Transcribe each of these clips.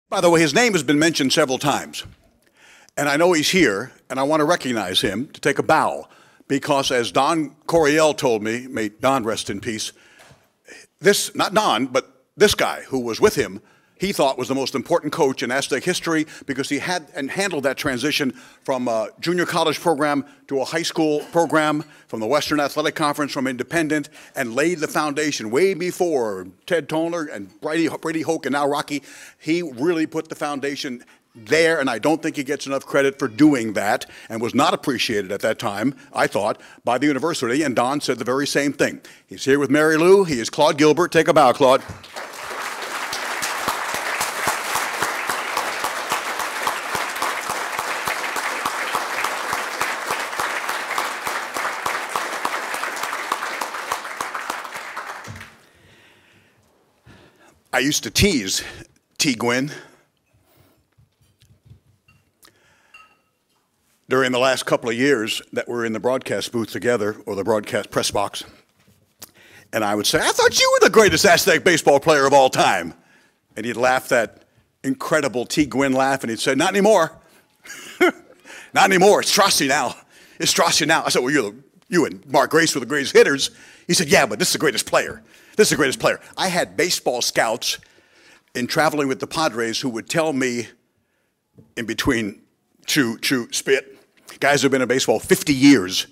By the way, his name has been mentioned several times. And I know he's here, and I want to recognize him to take a bow. Because as Don Coryell told me, may Don rest in peace, this, not Don, but this guy who was with him, he thought was the most important coach in Aztec history because he had and handled that transition from a junior college program to a high school program, from the Western Athletic Conference, from independent, and laid the foundation way before Ted Toner and Brady Hoke and now Rocky. He really put the foundation there, and I don't think he gets enough credit for doing that, and was not appreciated at that time, I thought, by the university, and Don said the very same thing. He's here with Mary Lou. He is Claude Gilbert. Take a bow, Claude. I used to tease T. Gwynn during the last couple of years that we're in the broadcast booth together, or the broadcast press box. And I would say, I thought you were the greatest Aztec baseball player of all time. And he'd laugh that incredible T. Gwynn laugh, and he'd say, not anymore. Not anymore. It's Strassi now. It's Strassi now. I said, well, you and Mark Grace were the greatest hitters. He said, yeah, but this is the greatest player. This is the greatest player. I had baseball scouts in traveling with the Padres who would tell me in between chew, spit, guys who've been in baseball 50 years,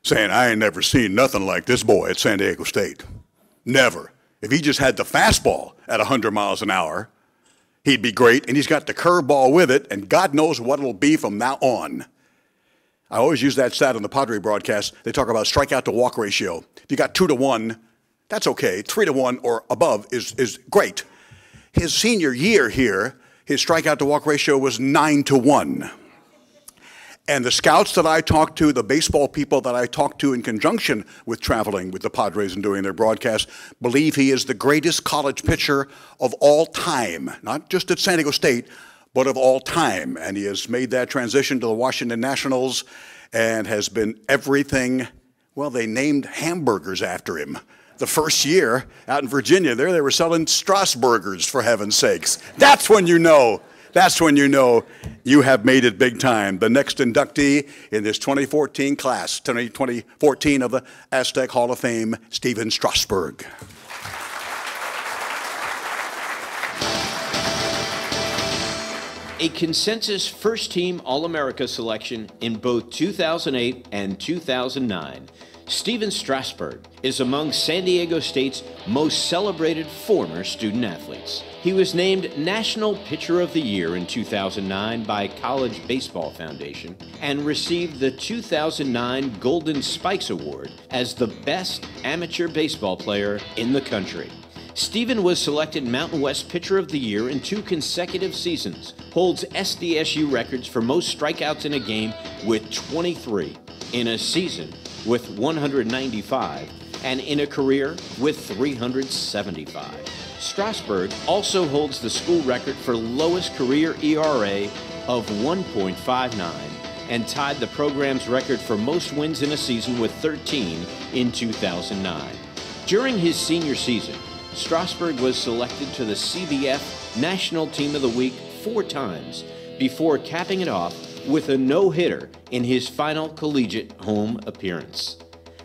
saying, I ain't never seen nothing like this boy at San Diego State. Never. If he just had the fastball at 100 miles an hour, he'd be great, and he's got the curveball with it, and God knows what it'll be from now on. I always use that stat on the Padre broadcast. They talk about strikeout to walk ratio. If you got 2-to-1, that's okay. 3-to-1 or above is great. His senior year here, his strikeout to walk ratio was 9-to-1. And the scouts that I talked to, the baseball people that I talked to in conjunction with traveling with the Padres and doing their broadcasts, believe he is the greatest college pitcher of all time, not just at San Diego State, but of all time. And he has made that transition to the Washington Nationals and has been everything. Well, they named hamburgers after him. The first year out in Virginia, they were selling Strasburgers, for heaven's sakes. That's when you know. That's when you know you have made it big time. The next inductee in this 2014 class, 2014 of the Aztec Hall of Fame, Stephen Strasburg. A consensus first-team All-America selection in both 2008 and 2009, Stephen Strasburg is among San Diego State's most celebrated former student-athletes. He was named National Pitcher of the Year in 2009 by College Baseball Foundation and received the 2009 Golden Spikes Award as the best amateur baseball player in the country. Stephen was selected Mountain West Pitcher of the Year in 2 consecutive seasons, holds SDSU records for most strikeouts in a game with 23, in a season with 195, and in a career with 375. Strasburg also holds the school record for lowest career ERA of 1.59 and tied the program's record for most wins in a season with 13 in 2009. During his senior season, Strasburg was selected to the CBF National Team of the Week 4 times before capping it off with a no-hitter in his final collegiate home appearance.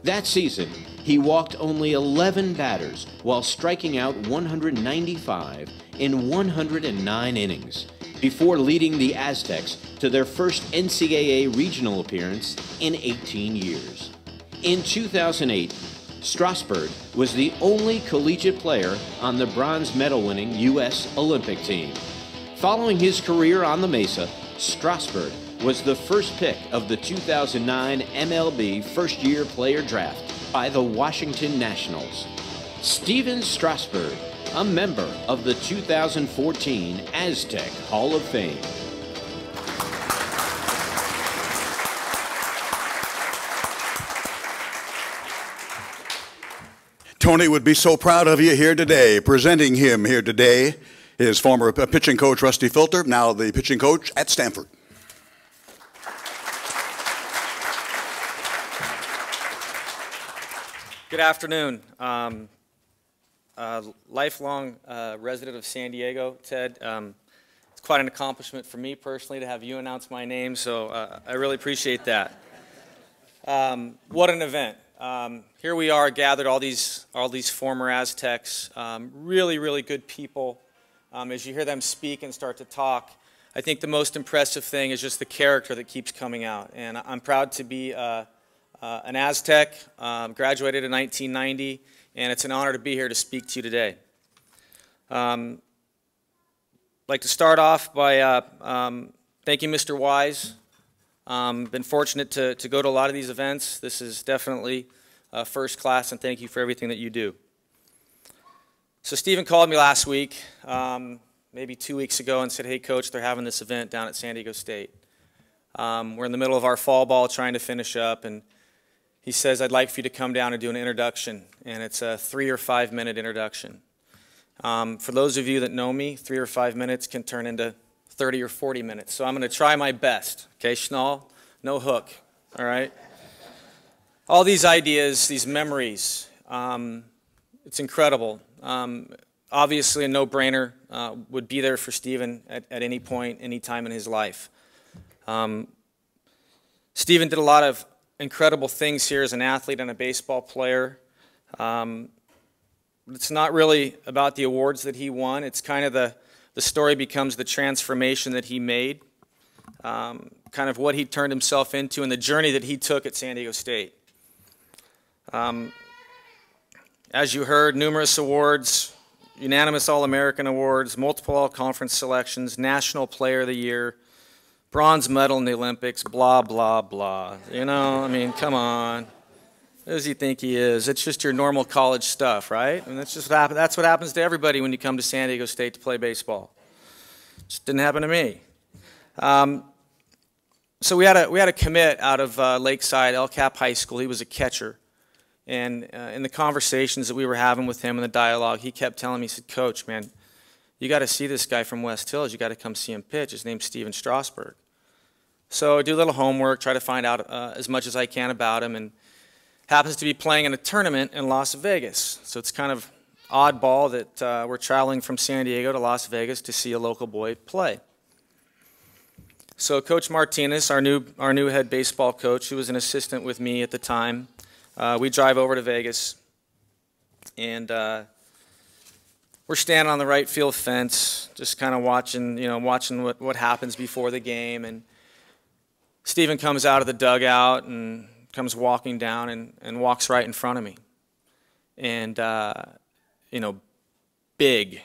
That season, he walked only 11 batters while striking out 195 in 109 innings before leading the Aztecs to their first NCAA regional appearance in 18 years. In 2008, Strasburg was the only collegiate player on the bronze medal-winning U.S. Olympic team. Following his career on the Mesa, Strasburg was the first pick of the 2009 MLB first-year player draft by the Washington Nationals. Stephen Strasburg, a member of the 2014 Aztec Hall of Fame. Tony would be so proud of you here today. Presenting him here today, his former pitching coach, Rusty Filter, now the pitching coach at Stanford. Good afternoon. Lifelong resident of San Diego, Ted. It's quite an accomplishment for me personally to have you announce my name, so I really appreciate that. What an event. Here we are gathered, all these former Aztecs, really, really good people. As you hear them speak and start to talk, I think the most impressive thing is just the character that keeps coming out. And I'm proud to be an Aztec, graduated in 1990, and it's an honor to be here to speak to you today. I'd like to start off by thanking Mr. Wise. Been fortunate to go to a lot of these events. This is definitely first class, and thank you for everything that you do. So Stephen called me last week, maybe 2 weeks ago, and said, hey, Coach, they're having this event down at San Diego State. We're in the middle of our fall ball trying to finish up, and he says, I'd like for you to come down and do an introduction, and it's a 3 or 5 minute introduction. For those of you that know me, 3 or 5 minutes can turn into 30 or 40 minutes, so I'm going to try my best. Okay, Schnall, no hook, all right? All these ideas, these memories, it's incredible. Obviously, a no-brainer would be there for Stephen at any point, any time in his life. Stephen did a lot of incredible things here as an athlete and a baseball player. It's not really about the awards that he won. It's kind of the story becomes the transformation that he made, kind of what he turned himself into and the journey that he took at San Diego State. As you heard, numerous awards, unanimous All-American awards, multiple All-Conference selections, National Player of the Year, bronze medal in the Olympics, blah, blah, blah. You know, I mean, come on. Who does he think he is? It's just your normal college stuff, right? And that's just that's what happens to everybody when you come to San Diego State to play baseball. Just didn't happen to me. So we had a commit out of Lakeside, El Cap High School. He was a catcher. And in the conversations that we were having with him in the dialogue, he kept telling me, he said, Coach, man, you got to see this guy from West Hills. You got to come see him pitch. His name's Stephen Strasburg. So I do a little homework, try to find out as much as I can about him, and happens to be playing in a tournament in Las Vegas. So it's kind of oddball that we're traveling from San Diego to Las Vegas to see a local boy play. So Coach Martinez, our new head baseball coach, who was an assistant with me at the time, we drive over to Vegas, and we're standing on the right field fence, just kind of watching what happens before the game. And Stephen comes out of the dugout and comes walking down and walks right in front of me. And big,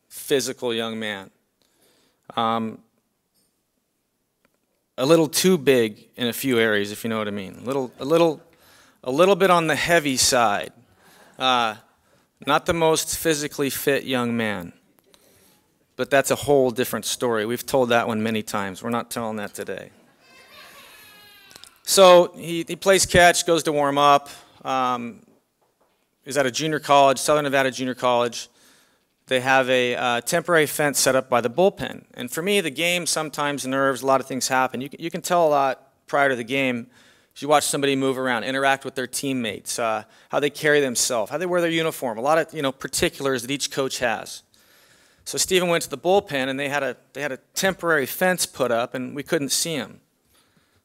physical young man. A little too big in a few areas, if you know what I mean. A little bit on the heavy side. Not the most physically fit young man. But that's a whole different story. We've told that one many times. We're not telling that today. So he plays catch, goes to warm up. He's at a junior college, Southern Nevada Junior College. They have a temporary fence set up by the bullpen. And for me, the game sometimes nerves, a lot of things happen. You can tell a lot prior to the game. You watch somebody move around, interact with their teammates, how they carry themselves, how they wear their uniform, a lot of particulars that each coach has. So Stephen went to the bullpen, and they had a temporary fence put up, and we couldn't see him.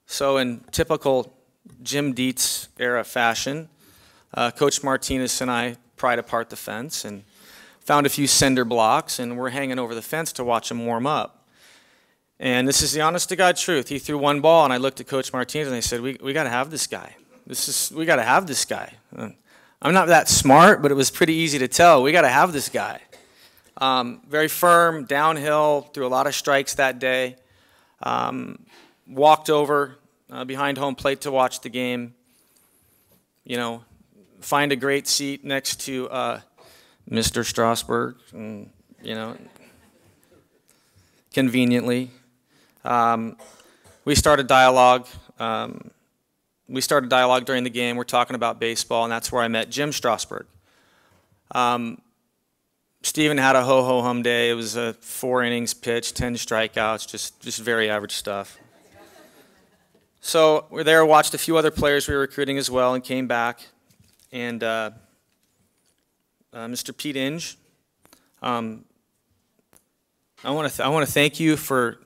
So in typical Jim Dietz era fashion, Coach Martinez and I pried apart the fence and found a few cinder blocks, and we're hanging over the fence to watch him warm up. And this is the honest-to-God truth. He threw one ball, and I looked at Coach Martinez, and I said, we got to have this guy. We got to have this guy. I'm not that smart, but it was pretty easy to tell. We got to have this guy. Very firm, downhill, threw a lot of strikes that day. Walked over behind home plate to watch the game. Find a great seat next to Mr. Strasburg, and, conveniently. We started dialogue. We started dialogue during the game. We're talking about baseball, and that's where I met Jim Strasburg. Stephen had a ho-ho-hum day. It was a 4 innings pitch, 10 strikeouts, just very average stuff. So we're there, watched a few other players we were recruiting as well, and came back. And Mr. Pete Inge, I want to thank you for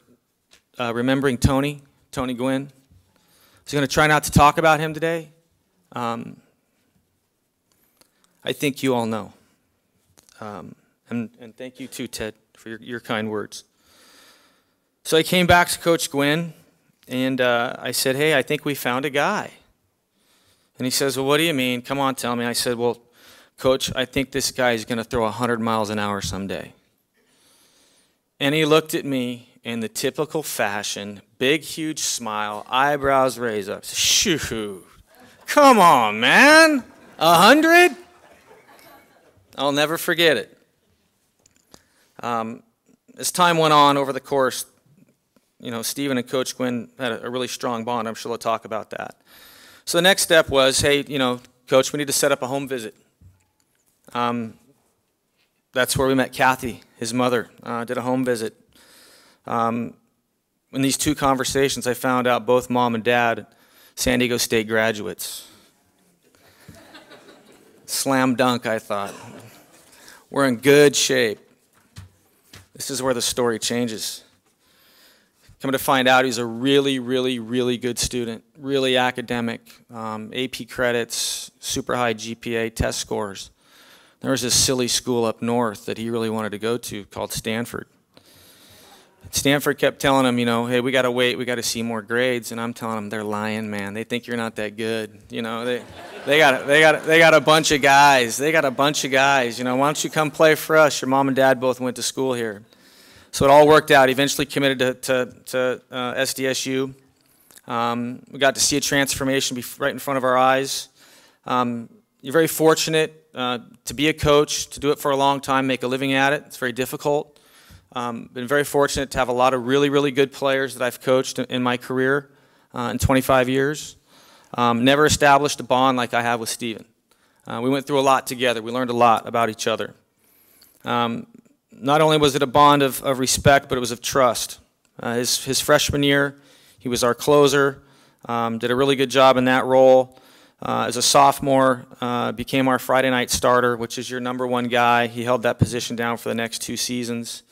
remembering Tony Gwynn. I was going to try not to talk about him today. I think you all know. And thank you too, Ted, for your kind words. So I came back to Coach Gwynn, and I said, hey, I think we found a guy. And he says, well, what do you mean? Come on, tell me. I said, well, Coach, I think this guy is going to throw 100 miles an hour someday. And he looked at me in the typical fashion, big, huge smile, eyebrows raised up. Shoot, come on, man, 100? I'll never forget it. As time went on over the course, Stephen and Coach Gwynn had a really strong bond. I'm sure they'll talk about that. So the next step was, hey, Coach, we need to set up a home visit. That's where we met Kathy, his mother, did a home visit. In these two conversations, I found out both mom and dad, San Diego State graduates. Slam dunk, I thought. We're in good shape. This is where the story changes. Coming to find out, he's a really, really, really good student, really academic, AP credits, super high GPA, test scores. There was this silly school up north that he really wanted to go to called Stanford. Stanford kept telling him, hey, we got to wait, we got to see more grades, and I'm telling him they're lying, man. They think you're not that good. They got a bunch of guys. They got a bunch of guys. Why don't you come play for us? Your mom and dad both went to school here. So it all worked out. He eventually committed to SDSU. We got to see a transformation right in front of our eyes. You're very fortunate to be a coach, to do it for a long time, make a living at it. It's very difficult. Been very fortunate to have a lot of really, really good players that I've coached in my career in 25 years. Never established a bond like I have with Stephen. We went through a lot together. We learned a lot about each other. Not only was it a bond of respect, but it was of trust. His freshman year, he was our closer, did a really good job in that role. As a sophomore, became our Friday night starter, which is your #1 guy. He held that position down for the next 2 seasons.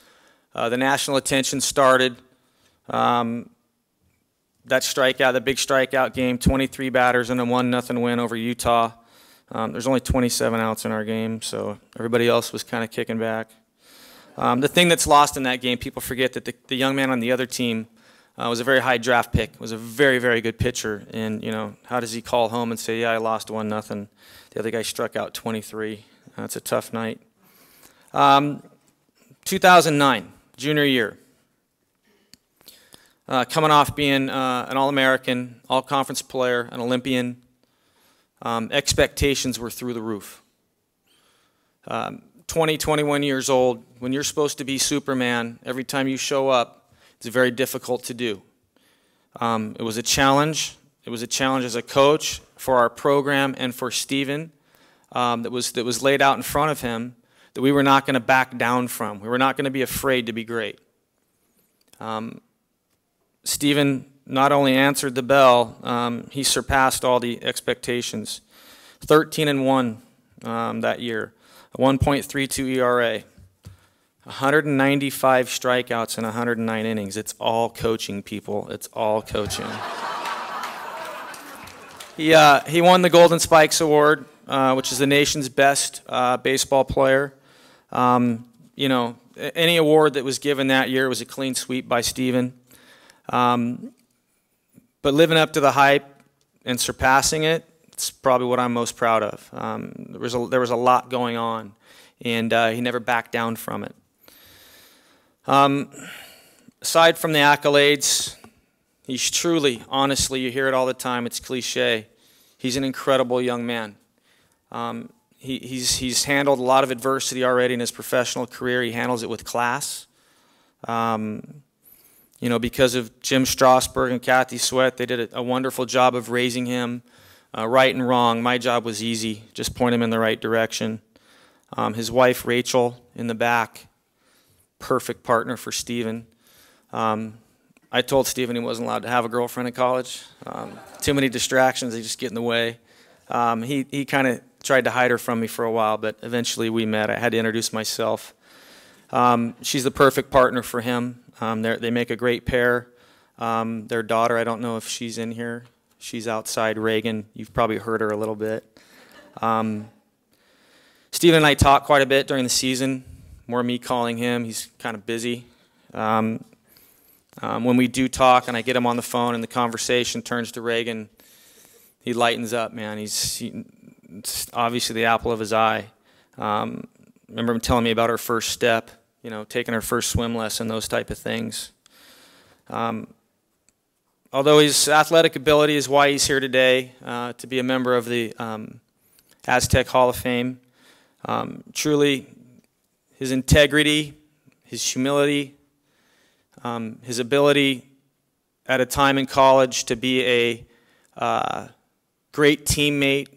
The national attention started. That strikeout, the big strikeout game, 23 batters and a 1-0 win over Utah. There's only 27 outs in our game, so everybody else was kind of kicking back. The thing that's lost in that game, people forget that the young man on the other team was a very high draft pick, was a very, very good pitcher. And, how does he call home and say, yeah, I lost 1-0. The other guy struck out 23. That's a tough night. 2009, junior year. Coming off being an All-American, All-Conference player, an Olympian, expectations were through the roof. 20, 21 years old, when you're supposed to be Superman, every time you show up, it's very difficult to do. It was a challenge. It was a challenge as a coach for our program and for Stephen that was laid out in front of him that we were not going to back down from. We were not going to be afraid to be great. Stephen not only answered the bell, he surpassed all the expectations. 13-1 that year, a 1.32 ERA, 195 strikeouts in 109 innings. It's all coaching, people. It's all coaching. He won the Golden Spikes Award, which is the nation's best baseball player. Any award that was given that year was a clean sweep by Stephen. But living up to the hype and surpassing it, it's probably what I'm most proud of. There was a lot going on, and he never backed down from it. Aside from the accolades, he's truly, honestly, you hear it all the time, it's cliche, he's an incredible young man. He's handled a lot of adversity already in his professional career. He handles it with class. Because of Jim Strasburg and Kathy Sweat, they did a wonderful job of raising him, right and wrong. My job was easy, just point him in the right direction. His wife, Rachel, in the back, perfect partner for Stephen. I told Stephen he wasn't allowed to have a girlfriend in college. Too many distractions, they just get in the way. He kind of tried to hide her from me for a while, but eventually we met. I had to introduce myself. She's the perfect partner for him. They make a great pair. Their daughter, I don't know if she's in here. She's outside, Reagan. You've probably heard her a little bit. Steven and I talk quite a bit during the season, more me calling him. He's kind of busy. When we do talk and I get him on the phone and the conversation turns to Reagan, he lightens up, man. It's obviously the apple of his eye. Remember him telling me about her first step, you know, taking her first swim lesson, those type of things. Although his athletic ability is why he's here today, to be a member of the Aztec Hall of Fame, truly his integrity, his humility, his ability at a time in college to be a great teammate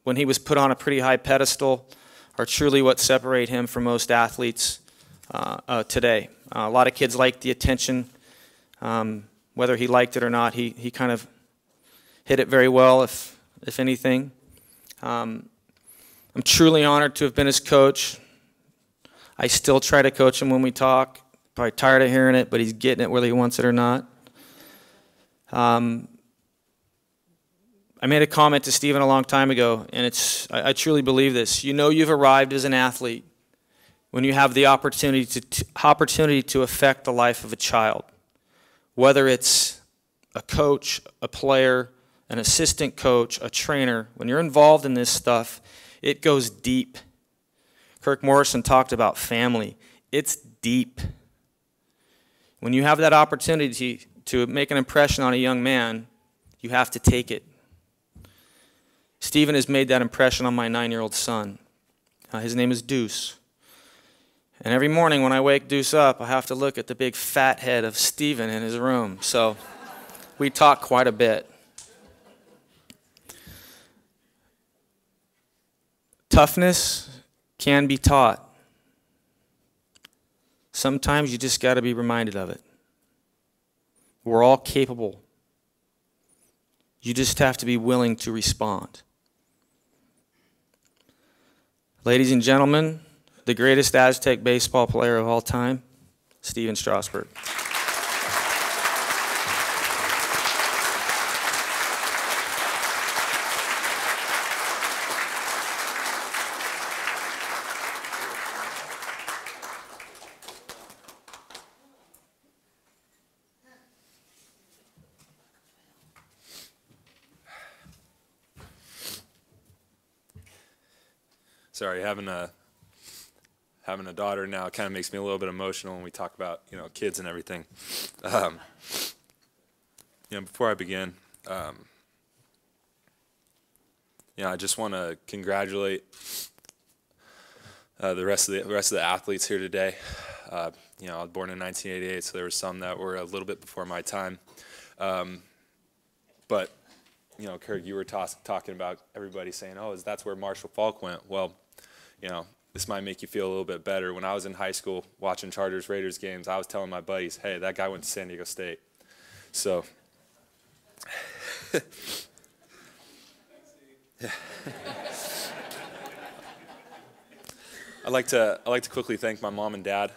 when he was put on a pretty high pedestal are truly what separate him from most athletes today. A lot of kids like the attention. Whether he liked it or not, he kind of hit it very well, if anything. I'm truly honored to have been his coach. I still try to coach him when we talk. Probably tired of hearing it, but he's getting it whether he wants it or not. I made a comment to Steven a long time ago, and I truly believe this. You know you've arrived as an athlete when you have the opportunity to affect the life of a child. Whether it's a coach, a player, an assistant coach, a trainer, when you're involved in this stuff, it goes deep. Kirk Morrison talked about family. It's deep. When you have that opportunity to make an impression on a young man, you have to take it. Steven has made that impression on my 9-year-old son. His name is Deuce. And every morning when I wake Deuce up, I have to look at the big fat head of Steven in his room. So we talk quite a bit. Toughness can be taught. Sometimes you just got to be reminded of it. We're all capable. You just have to be willing to respond. Ladies and gentlemen, the greatest Aztec baseball player of all time, Steven Strasburg. Sorry, having a daughter now kind of makes me a little bit emotional when we talk about, you know, kids and everything. You know, before I begin, you know, I just want to congratulate the rest of the athletes here today. You know, I was born in 1988, so there were some that were a little bit before my time. But you know, Kirk, you were talking about everybody saying, "Oh, that's where Marshall Faulk went." Well, you know, this might make you feel a little bit better. When I was in high school watching Chargers-Raiders games, I was telling my buddies, "Hey, that guy went to San Diego State." So, I'd like to quickly thank my mom and dad.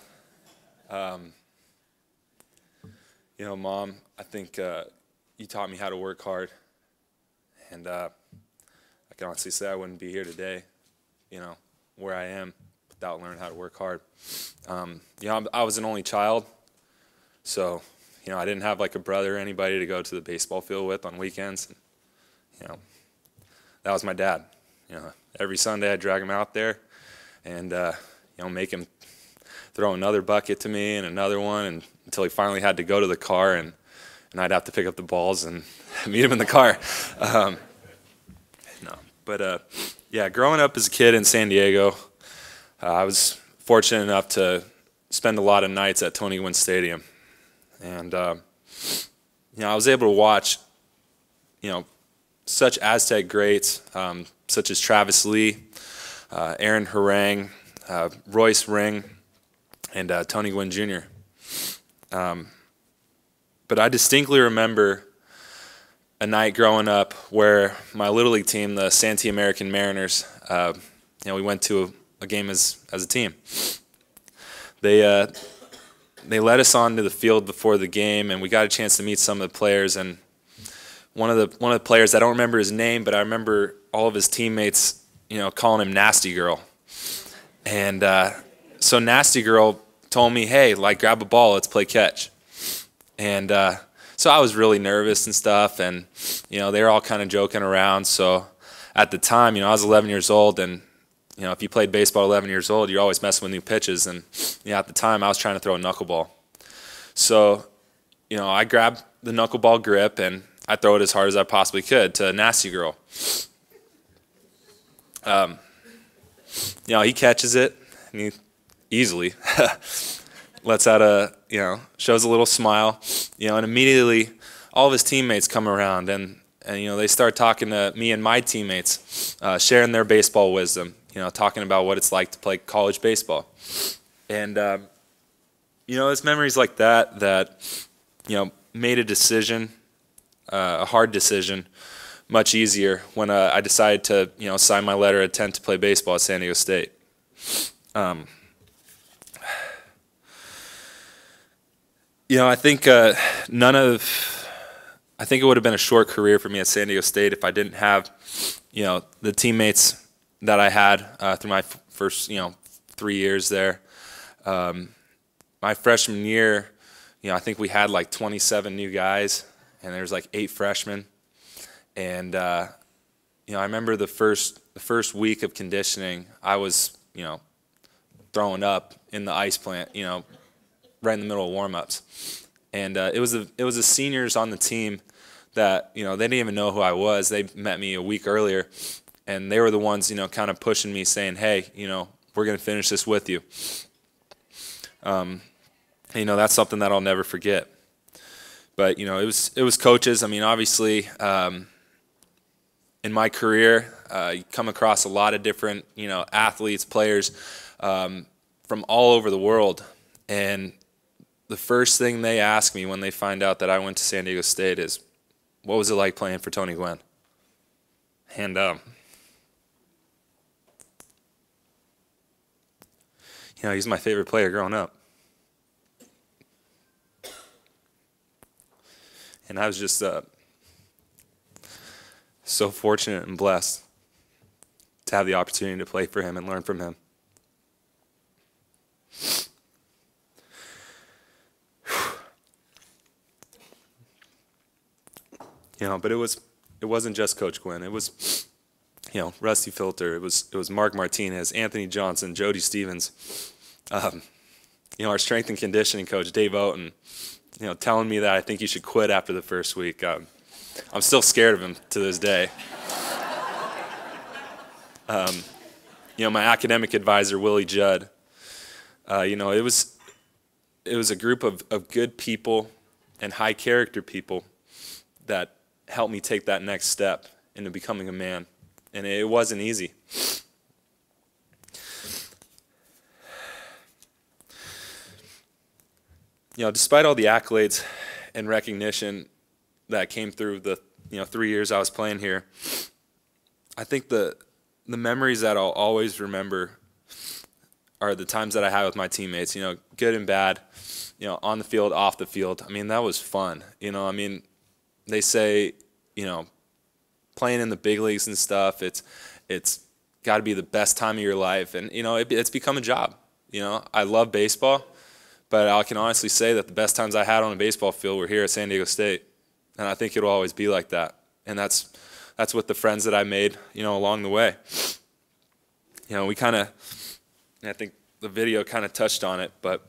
You know, Mom, I think you taught me how to work hard, and I can honestly say I wouldn't be here today, you know, where I am without learning how to work hard. You know, I was an only child, so, you know, I didn't have like a brother or anybody to go to the baseball field with on weekends. And, you know, that was my dad. You know, every Sunday I'd drag him out there and, you know, make him throw another bucket to me and another one, and until he finally had to go to the car, and I'd have to pick up the balls and meet him in the car. Yeah, growing up as a kid in San Diego, I was fortunate enough to spend a lot of nights at Tony Gwynn Stadium. And, you know, I was able to watch, you know, such Aztec greats, such as Travis Lee, Aaron Harang, Royce Ring, and Tony Gwynn Jr. But I distinctly remember a night growing up where my Little League team, the Santee American Mariners, you know, we went to a game as a team. they led us onto the field before the game, and we got a chance to meet some of the players. And one of the players, I don't remember his name, but I remember all of his teammates, calling him Nasty Girl. And so Nasty Girl told me, hey, like, grab a ball, let's play catch. And so I was really nervous and stuff, and they were all kind of joking around. So at the time, I was 11 years old, and if you played baseball at 11 years old, you're always messing with new pitches. And at the time, I was trying to throw a knuckleball. So I grabbed the knuckleball grip, and I throw it as hard as I possibly could to Nasty Girl. He catches it, and he easily lets out shows a little smile, and immediately all of his teammates come around, and they start talking to me and my teammates, sharing their baseball wisdom, talking about what it's like to play college baseball. And, it's memories like that made a decision, a hard decision, much easier when I decided to, sign my letter of intent to play baseball at San Diego State. I think I think it would have been a short career for me at San Diego State if I didn't have, the teammates that I had through my first, 3 years there. My freshman year, I think we had like 27 new guys, and there was like 8 freshmen. And I remember the first week of conditioning, I was, throwing up in the ice plant, right in the middle of warm-ups. And it was the seniors on the team that, they didn't even know who I was. They met me a week earlier, and they were the ones, kind of pushing me, saying, hey, we're going to finish this with you. That's something that I'll never forget. But, it was coaches. I mean, obviously, in my career, you come across a lot of different, athletes, players from all over the world. And the first thing they ask me when they find out that I went to San Diego State is, what was it like playing for Tony Gwynn? And he's my favorite player growing up. And I was just so fortunate and blessed to have the opportunity to play for him and learn from him. But it wasn't just Coach Gwynn. It was, Rusty Filter. It was Mark Martinez, Anthony Johnson, Jody Stevens. Our strength and conditioning coach, Dave Oaten, telling me that I think you should quit after the first week. I'm still scared of him to this day. My academic advisor, Willie Judd. It was a group of good people and high character people that helped me take that next step into becoming a man. And it wasn't easy. Despite all the accolades and recognition that came through the 3 years I was playing here, I think the memories that I'll always remember are the times that I had with my teammates, good and bad, on the field, off the field. I mean, that was fun. They say, playing in the big leagues and stuff, it's got to be the best time of your life. And, it's become a job. I love baseball, but I can honestly say that the best times I had on a baseball field were here at San Diego State. And I think it'll always be like that. And that's with the friends that I made, along the way. We kind of, I think the video kind of touched on it, but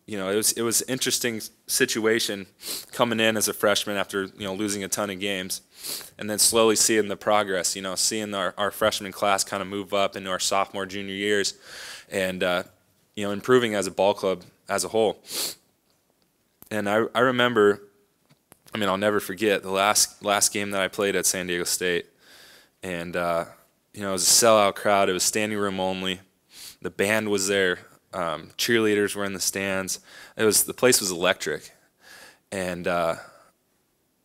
it was an interesting situation coming in as a freshman after losing a ton of games, and then slowly seeing the progress. Seeing our freshman class kind of move up into our sophomore, junior years, and improving as a ball club as a whole. And I remember, I'll never forget the last game that I played at San Diego State, and it was a sellout crowd. It was standing room only. The band was there. Cheerleaders were in the stands. The place was electric, and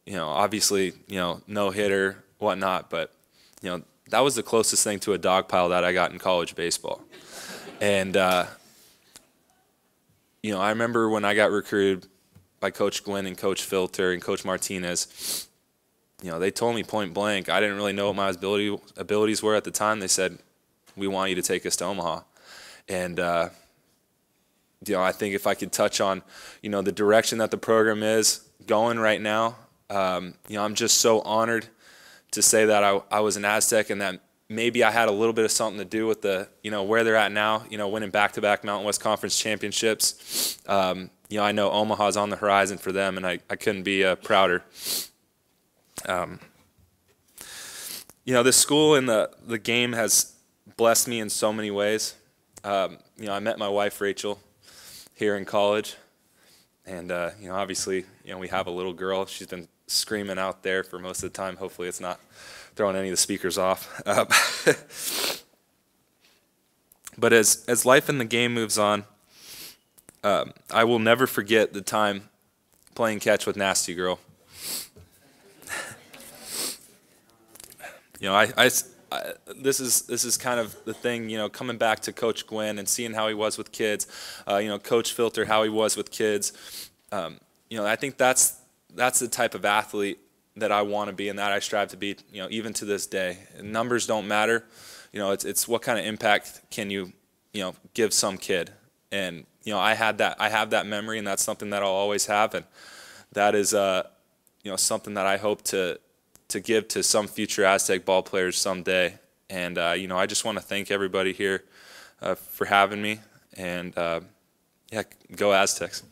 obviously no hitter, whatnot, but that was the closest thing to a dog pile that I got in college baseball, and you know, I remember when I got recruited by Coach Gwynn and Coach Filter and Coach Martinez, you know, they told me point blank, I didn't really know what my abilities were at the time. They said, we want you to take us to Omaha. And, you know, I think if I could touch on, you know, the direction that the program is going right now, you know, I'm just so honored to say that I was an Aztec and that maybe I had a little bit of something to do with the, you know, where they're at now, you know, winning back-to-back Mountain West Conference championships. You know, I know Omaha's on the horizon for them, and I couldn't be prouder. You know, this school and the game has blessed me in so many ways. You know, I met my wife, Rachel, here in college. And, you know, obviously, you know, we have a little girl. She's been screaming out there for most of the time. Hopefully it's not throwing any of the speakers off. But as life in the game moves on, I will never forget the time playing catch with Nasty Girl. You know, this is kind of the thing, you know, coming back to Coach Gwynn and seeing how he was with kids, you know, Coach Filter, how he was with kids. You know, I think that's the type of athlete that I want to be and that I strive to be, you know, even to this day. And numbers don't matter. You know, it's what kind of impact can you know, give some kid. And, you know, I have that memory, and that's something that I'll always have. And that is, you know, something that I hope to give to some future Aztec ball players someday. And, you know, I just want to thank everybody here for having me. And, yeah, go Aztecs.